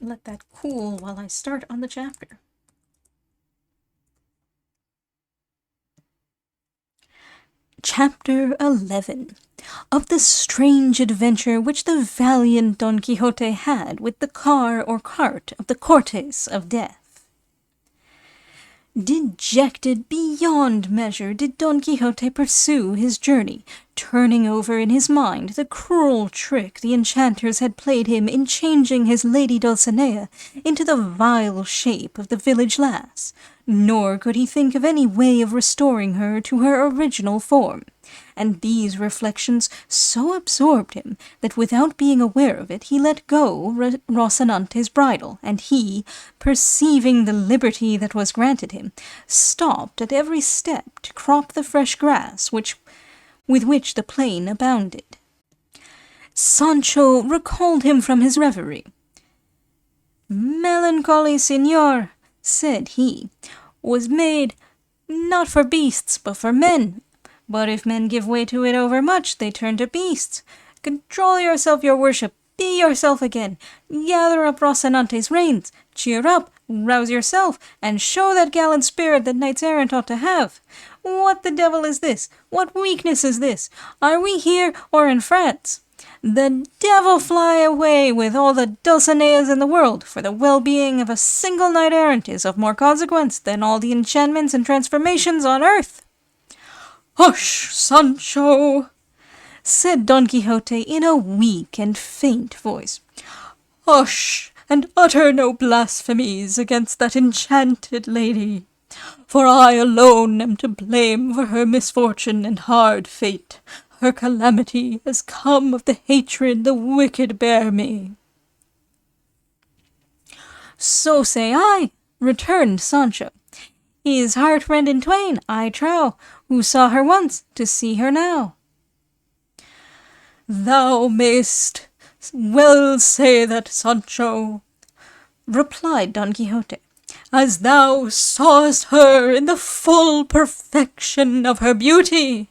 Let that cool while I start on the chapter. Chapter 11. Of the strange adventure which the valiant Don Quixote had with the car or cart of the Cortes of Death. Dejected beyond measure did Don Quixote pursue his journey, turning over in his mind the cruel trick the enchanters had played him in changing his lady Dulcinea into the vile shape of the village lass, nor could he think of any way of restoring her to her original form, and these reflections so absorbed him that without being aware of it he let go Rocinante's bridle, and he, perceiving the liberty that was granted him, stopped at every step to crop the fresh grass with which the plain abounded. Sancho recalled him from his reverie. "Melancholy, señor," said he, "was made, not for beasts, but for men. But if men give way to it overmuch, they turn to beasts. Control yourself, your worship. Be yourself again. Gather up Rocinante's reins. Cheer up, rouse yourself, and show that gallant spirit that knights-errant ought to have. What the devil is this? What weakness is this? Are we here or in France? The devil fly away with all the Dulcineas in the world, for the well-being of a single knight-errant is of more consequence than all the enchantments and transformations on earth." "Hush, Sancho," said Don Quixote in a weak and faint voice. "Hush, and utter no blasphemies against that enchanted lady, for I alone am to blame for her misfortune and hard fate. Her calamity has come of the hatred the wicked bear me." "So say I," returned Sancho. "His heart rent in twain, I trow, who saw her once to see her now." "Thou mayst well say that, Sancho," replied Don Quixote, "as thou sawest her in the full perfection of her beauty.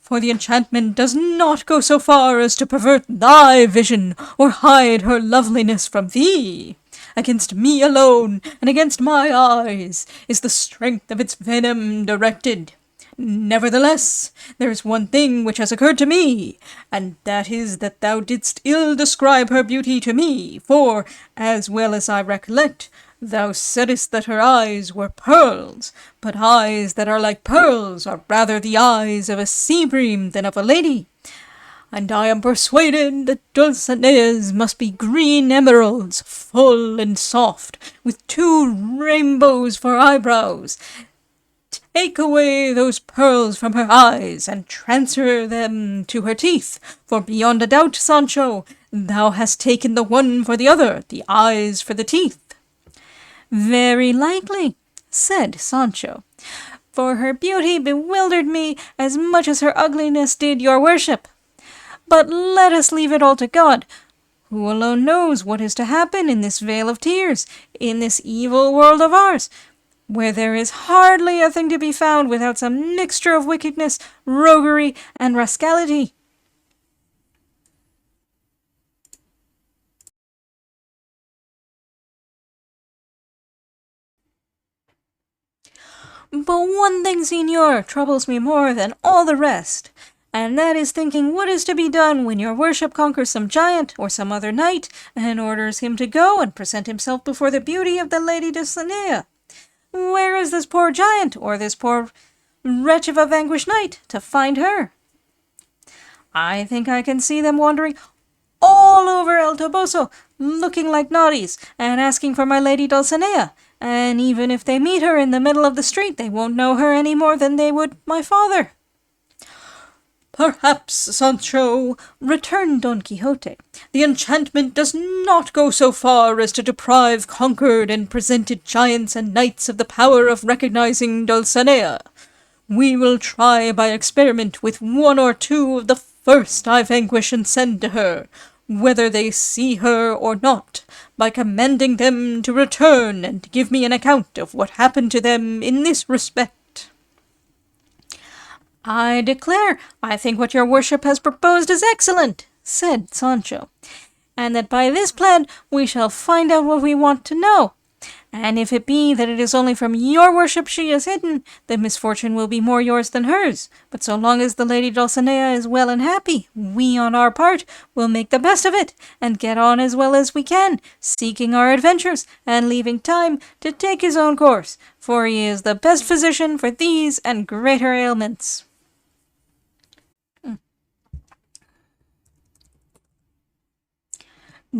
For the enchantment does not go so far as to pervert thy vision or hide her loveliness from thee. Against me alone, and against my eyes, is the strength of its venom directed. Nevertheless, there is one thing which has occurred to me, and that is that thou didst ill describe her beauty to me, for, as well as I recollect, thou saidst that her eyes were pearls, but eyes that are like pearls are rather the eyes of a sea-bream than of a lady. And I am persuaded that Dulcinea's must be green emeralds, full and soft, with 2 rainbows for eyebrows. Take away those pearls from her eyes, and transfer them to her teeth, for beyond a doubt, Sancho, thou hast taken the one for the other, the eyes for the teeth." "Very likely," said Sancho, "for her beauty bewildered me as much as her ugliness did your worship. But let us leave it all to God, who alone knows what is to happen in this vale of tears, in this evil world of ours, where there is hardly a thing to be found without some mixture of wickedness, roguery, and rascality." "But one thing, señor, troubles me more than all the rest, and that is thinking what is to be done when your worship conquers some giant or some other knight, and orders him to go and present himself before the beauty of the lady Dulcinea. Where is this poor giant, or this poor wretch of a vanquished knight, to find her? I think I can see them wandering all over El Toboso, looking like naughties, and asking for my lady Dulcinea, and even if they meet her in the middle of the street, they won't know her any more than they would my father." "Perhaps, Sancho," returned Don Quixote, "the enchantment does not go so far as to deprive conquered and presented giants and knights of the power of recognizing Dulcinea. We will try by experiment with 1 or 2 of the first I vanquish and send to her, whether they see her or not, by commanding them to return and give me an account of what happened to them in this respect." "I declare, I think what your worship has proposed is excellent," said Sancho. and that by this plan we shall find out what we want to know. And if it be that it is only from your worship she is hidden, the misfortune will be more yours than hers. But so long as the Lady Dulcinea is well and happy, we on our part will make the best of it, and get on as well as we can, seeking our adventures, and leaving time to take his own course, for he is the best physician for these and greater ailments.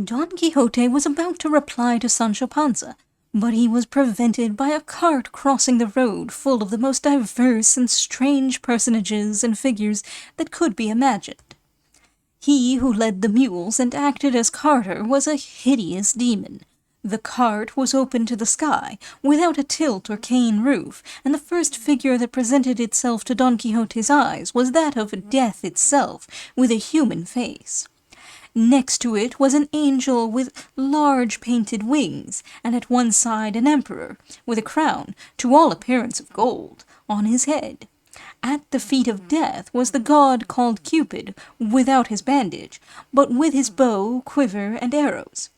Don Quixote was about to reply to Sancho Panza, but he was prevented by a cart crossing the road full of the most diverse and strange personages and figures that could be imagined. He who led the mules and acted as carter was a hideous demon. The cart was open to the sky, without a tilt or cane roof, and the first figure that presented itself to Don Quixote's eyes was that of Death itself, with a human face. Next to it was an angel with large painted wings, and at one side an emperor, with a crown, to all appearance of gold, on his head. At the feet of Death was the god called Cupid, without his bandage, but with his bow, quiver, and arrows.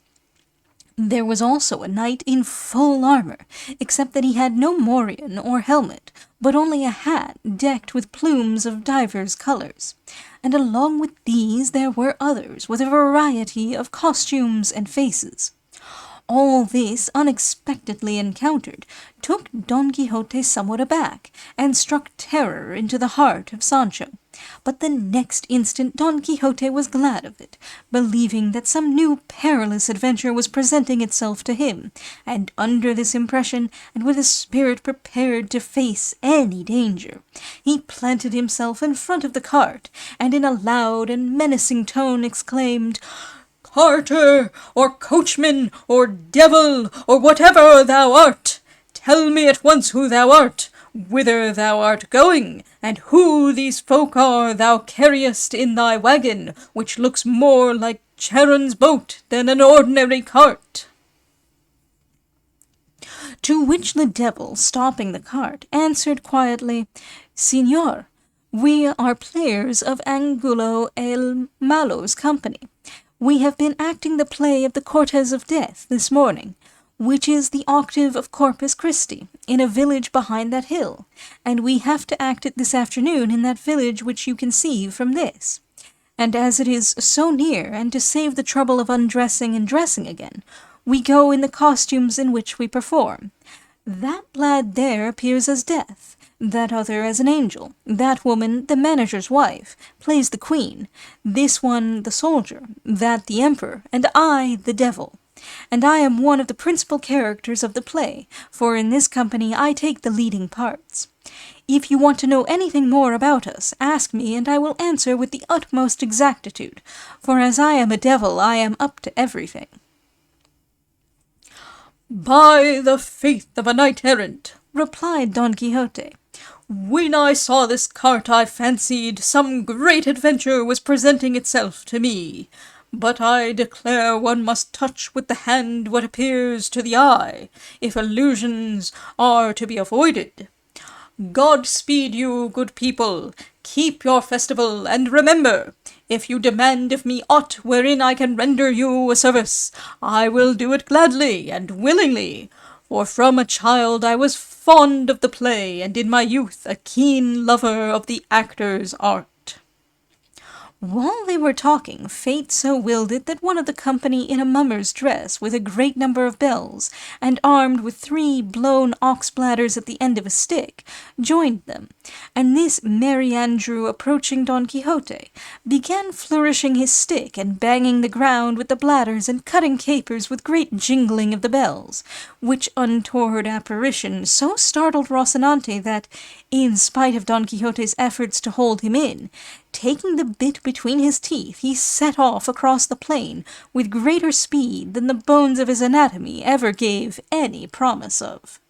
There was also a knight in full armor, except that he had no morion or helmet, but only a hat decked with plumes of divers colors. And along with these there were others with a variety of costumes and faces. All this, unexpectedly encountered, took Don Quixote somewhat aback, and struck terror into the heart of Sancho. But the next instant Don Quixote was glad of it, believing that some new perilous adventure was presenting itself to him, and under this impression, and with a spirit prepared to face any danger, he planted himself in front of the cart, and in a loud and menacing tone exclaimed, "Carter, or coachman, or devil, or whatever thou art, tell me at once who thou art, whither thou art going, and who these folk are thou carriest in thy waggon, which looks more like Charon's boat than an ordinary cart." To which the devil, stopping the cart, answered quietly, "Signor, we are players of Angulo el Malo's company. We have been acting the play of the Cortes of Death this morning, which is the octave of Corpus Christi, in a village behind that hill, and we have to act it this afternoon in that village which you can see from this. And as it is so near, and to save the trouble of undressing and dressing again, we go in the costumes in which we perform. That lad there appears as Death, that other as an angel, that woman, the manager's wife, plays the queen, this one the soldier, that the emperor, and I the devil. And I am one of the principal characters of the play, for in this company I take the leading parts. If you want to know anything more about us, ask me, and I will answer with the utmost exactitude, for as I am a devil, I am up to everything." "By the faith of a knight-errant," replied Don Quixote, "when I saw this cart I fancied some great adventure was presenting itself to me. But I declare one must touch with the hand what appears to the eye, if illusions are to be avoided. God speed you, good people. Keep your festival, and remember, if you demand of me aught wherein I can render you a service, I will do it gladly and willingly, for from a child I was fond of the play, and in my youth a keen lover of the actor's art." While they were talking, fate so willed it that one of the company in a mummer's dress, with a great number of bells, and armed with 3 blown ox bladders at the end of a stick, joined them, and this merry Andrew, approaching Don Quixote, began flourishing his stick and banging the ground with the bladders and cutting capers with great jingling of the bells, which untoward apparition so startled Rocinante that, in spite of Don Quixote's efforts to hold him in, taking the bit between his teeth, he set off across the plain with greater speed than the bones of his anatomy ever gave any promise of.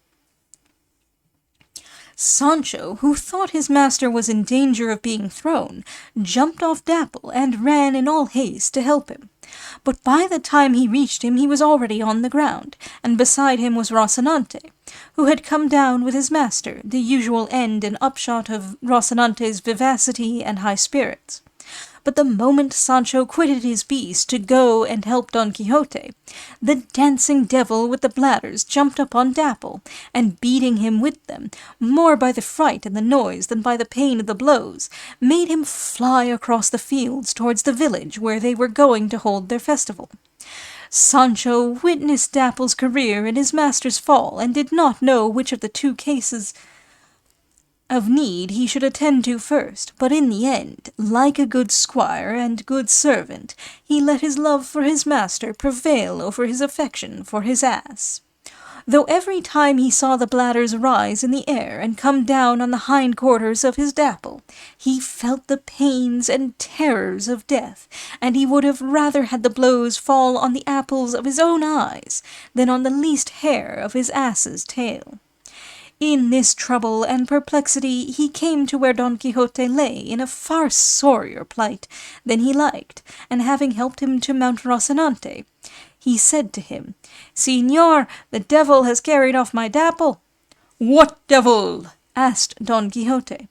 Sancho, who thought his master was in danger of being thrown, jumped off Dapple and ran in all haste to help him. But by the time he reached him he was already on the ground, and beside him was Rocinante, who had come down with his master, the usual end and upshot of Rocinante's vivacity and high spirits. But the moment Sancho quitted his beast to go and help Don Quixote, the dancing devil with the bladders jumped up on Dapple, and beating him with them, more by the fright and the noise than by the pain of the blows, made him fly across the fields towards the village where they were going to hold their festival. Sancho witnessed Dapple's career and his master's fall, and did not know which of the two cases of need he should attend to first, but in the end, like a good squire and good servant, he let his love for his master prevail over his affection for his ass. Though every time he saw the bladders rise in the air and come down on the hind quarters of his Dapple, he felt the pains and terrors of death, and he would have rather had the blows fall on the apples of his own eyes than on the least hair of his ass's tail. In this trouble and perplexity he came to where Don Quixote lay in a far sorrier plight than he liked, and having helped him to mount Rocinante, he said to him, "Señor, the devil has carried off my Dapple." "What devil?" asked Don Quixote.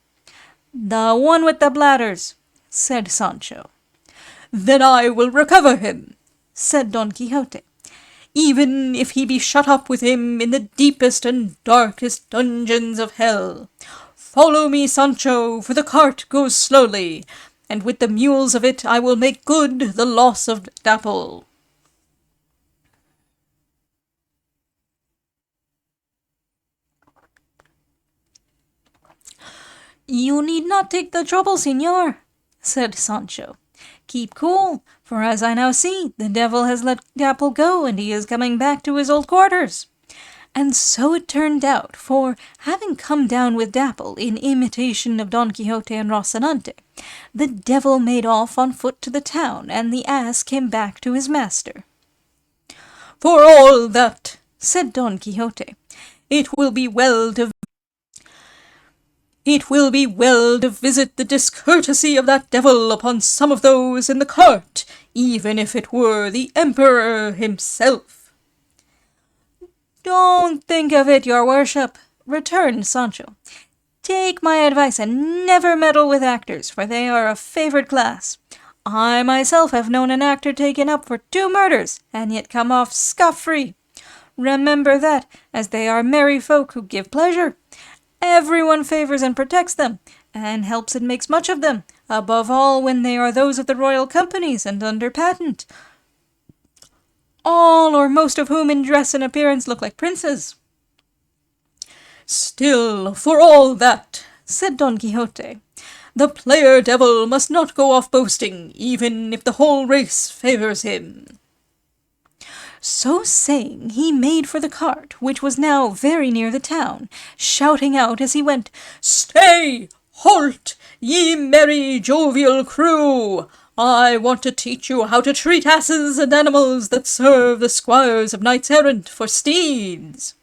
"The one with the bladders," said Sancho. "Then I will recover him," said Don Quixote, "even if he be shut up with him in the deepest and darkest dungeons of hell. Follow me, Sancho, for the cart goes slowly, and with the mules of it I will make good the loss of Dapple." "You need not take the trouble, señor," said Sancho. "Keep cool, for as I now see, the devil has let Dapple go, and he is coming back to his old quarters." And so it turned out, for, having come down with Dapple in imitation of Don Quixote and Rocinante, the devil made off on foot to the town, and the ass came back to his master. "For all that," said Don Quixote, it will be well to visit the discourtesy of that devil upon some of those in the cart, even if it were the Emperor himself." "Don't think of it, your worship," returned Sancho. "Take my advice and never meddle with actors, for they are a favoured class. I myself have known an actor taken up for 2 murders, and yet come off scot-free. Remember that, as they are merry folk who give pleasure, everyone favours and protects them, and helps and makes much of them, above all when they are those of the royal companies and under patent, all or most of whom in dress and appearance look like princes." "Still, for all that," said Don Quixote, "the player devil must not go off boasting, even if the whole race favours him." So saying, he made for the cart, which was now very near the town, shouting out as he went, "Stay! Halt! Ye merry jovial crew! I want to teach you how to treat asses and animals that serve the squires of knights-errant for steeds."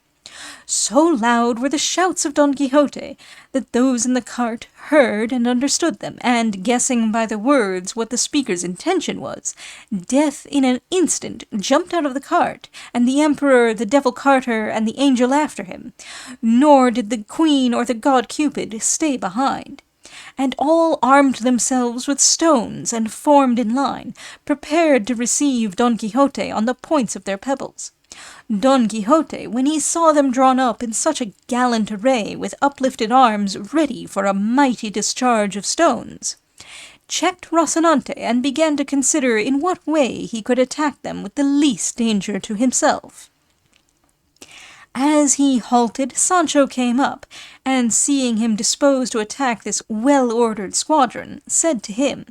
So loud were the shouts of Don Quixote that those in the cart heard and understood them, and, guessing by the words what the speaker's intention was, Death in an instant jumped out of the cart, and the Emperor, the devil carter, and the angel after him, nor did the queen or the god Cupid stay behind. And all armed themselves with stones, and formed in line, prepared to receive Don Quixote on the points of their pebbles. Don Quixote, when he saw them drawn up in such a gallant array, with uplifted arms ready for a mighty discharge of stones, checked Rocinante and began to consider in what way he could attack them with the least danger to himself. As he halted, Sancho came up, and seeing him disposed to attack this well-ordered squadron, said to him,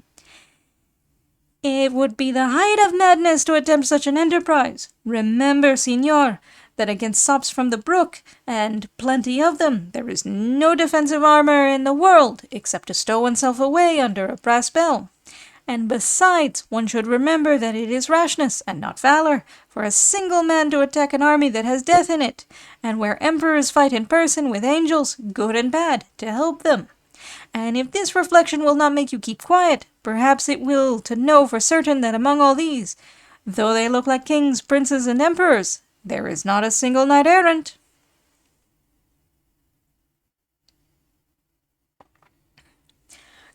"It would be the height of madness to attempt such an enterprise. Remember, señor, that against sops from the brook, and plenty of them, there is no defensive armour in the world, except to stow oneself away under a brass bell. And besides, one should remember that it is rashness, and not valour, for a single man to attack an army that has death in it, and where emperors fight in person with angels, good and bad, to help them. And if this reflection will not make you keep quiet, perhaps it will to know for certain that among all these, though they look like kings, princes, and emperors, there is not a single knight-errant."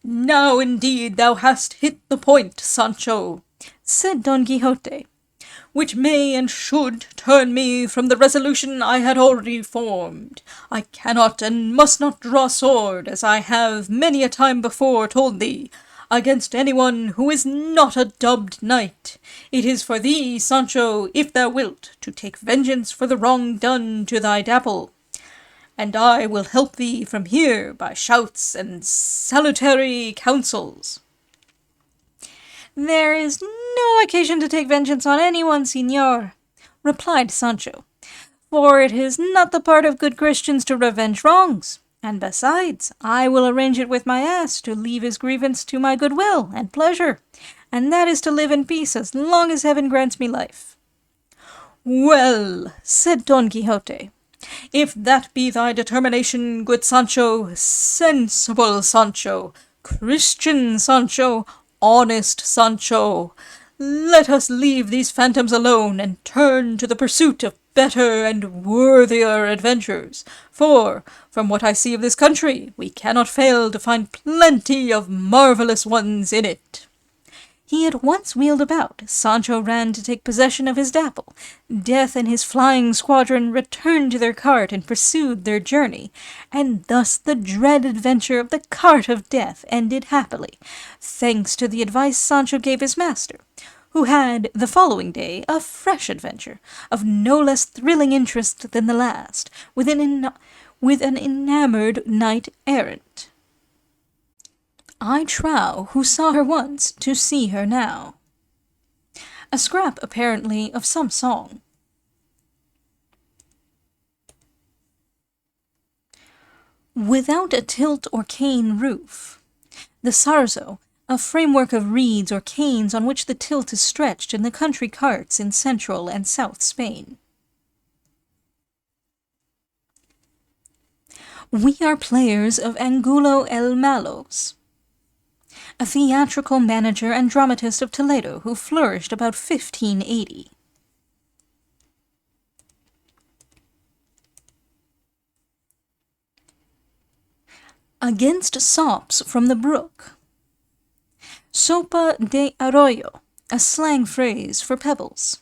"Now indeed thou hast hit the point, Sancho," said Don Quixote, "which may and should turn me from the resolution I had already formed. I cannot and must not draw sword, as I have many a time before told thee, against anyone who is not a dubbed knight. It is for thee, Sancho, if thou wilt, to take vengeance for the wrong done to thy dapple, and I will help thee from here by shouts and salutary counsels." "There is no occasion to take vengeance on anyone, señor," replied Sancho, "for it is not the part of good Christians to revenge wrongs. And besides, I will arrange it with my ass to leave his grievance to my good will and pleasure, and that is to live in peace as long as heaven grants me life." "Well," said Don Quixote, "if that be thy determination, good Sancho, sensible Sancho, Christian Sancho, honest Sancho, let us leave these phantoms alone and turn to the pursuit of better and worthier adventures, for, from what I see of this country, we cannot fail to find plenty of marvellous ones in it." He at once wheeled about. Sancho ran to take possession of his dapple. Death and his flying squadron returned to their cart and pursued their journey, and thus the dread adventure of the cart of death ended happily, thanks to the advice Sancho gave his master, who had, the following day, a fresh adventure, of no less thrilling interest than the last, with an enamoured knight-errant. I trow who saw her once to see her now. A scrap, apparently, of some song. Without a tilt or cane roof. The sarzo, a framework of reeds or canes on which the tilt is stretched in the country carts in central and south Spain. We are players of Angulo el Malos, a theatrical manager and dramatist of Toledo who flourished about 1580. Against sops from the brook. Sopa de arroyo, a slang phrase for pebbles.